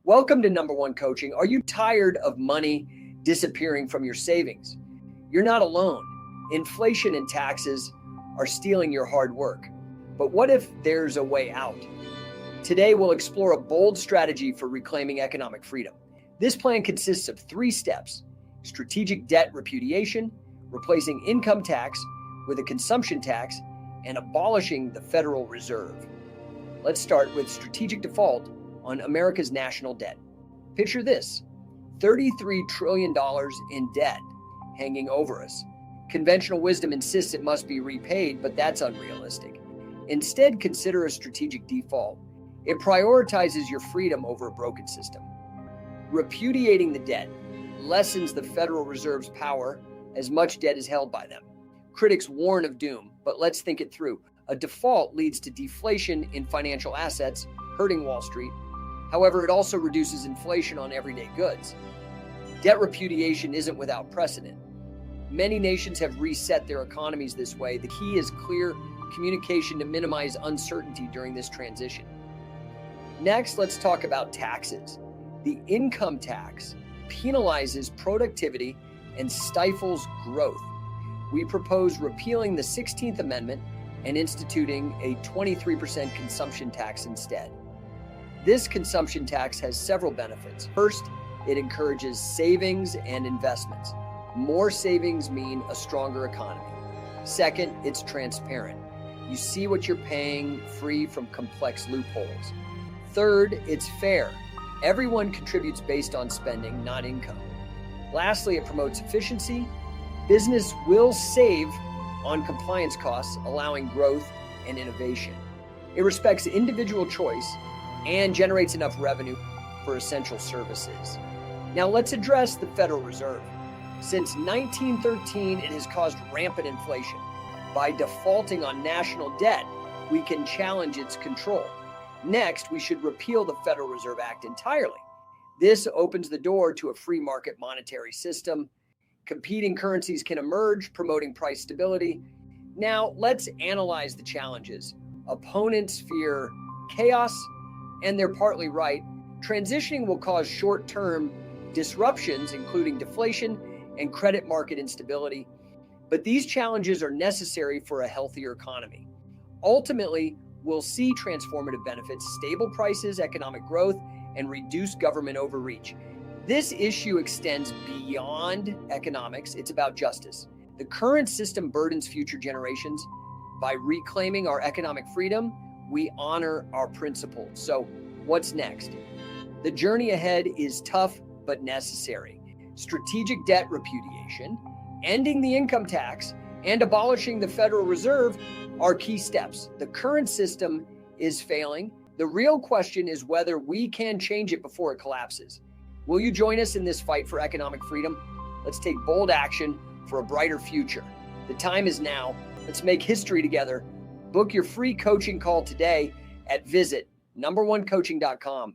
Welcome to Number One Coaching. Are you tired of money disappearing from your savings? You're not alone. Inflation and taxes are stealing your hard work. But what if there's a way out? Today, we'll explore a bold strategy for reclaiming economic freedom. This plan consists of 3 steps: strategic debt repudiation, replacing income tax with a consumption tax, and abolishing the Federal Reserve. Let's start with strategic default on America's national debt. Picture this: $33 trillion in debt hanging over us. Conventional wisdom insists it must be repaid, but that's unrealistic. Instead, consider a strategic default. It prioritizes your freedom over a broken system. Repudiating the debt lessens the Federal Reserve's power, as much debt is held by them. Critics warn of doom, but let's think it through. A default leads to deflation in financial assets, hurting Wall Street. However, it also reduces inflation on everyday goods. Debt repudiation isn't without precedent. Many nations have reset their economies this way. The key is clear communication to minimize uncertainty during this transition. Next, let's talk about taxes. The income tax penalizes productivity and stifles growth. We propose repealing the 16th Amendment and instituting a 23% consumption tax instead. This consumption tax has several benefits. First, it encourages savings and investments. More savings mean a stronger economy. Second, it's transparent. You see what you're paying, free from complex loopholes. Third, it's fair. Everyone contributes based on spending, not income. Lastly, it promotes efficiency. Business will save on compliance costs, allowing growth and innovation. It respects individual choice and generates enough revenue for essential services. Now let's address the Federal Reserve. Since 1913, it has caused rampant inflation. By defaulting on national debt, we can challenge its control. Next, we should repeal the Federal Reserve Act entirely. This opens the door to a free market monetary system. Competing currencies can emerge, promoting price stability. Now, let's analyze the challenges. Opponents fear chaos, and they're partly right. Transitioning will cause short-term disruptions, including deflation and credit market instability. But these challenges are necessary for a healthier economy. Ultimately, we'll see transformative benefits, stable prices, economic growth, and reduced government overreach. This issue extends beyond economics. It's about justice. The current system burdens future generations. By reclaiming our economic freedom, we honor our principles. So what's next? The journey ahead is tough but necessary. Strategic debt repudiation, ending the income tax, and abolishing the Federal Reserve are key steps. The current system is failing. The real question is whether we can change it before it collapses. Will you join us in this fight for economic freedom? Let's take bold action for a brighter future. The time is now. Let's make history together. Book your free coaching call today at visit numberonecoaching.com.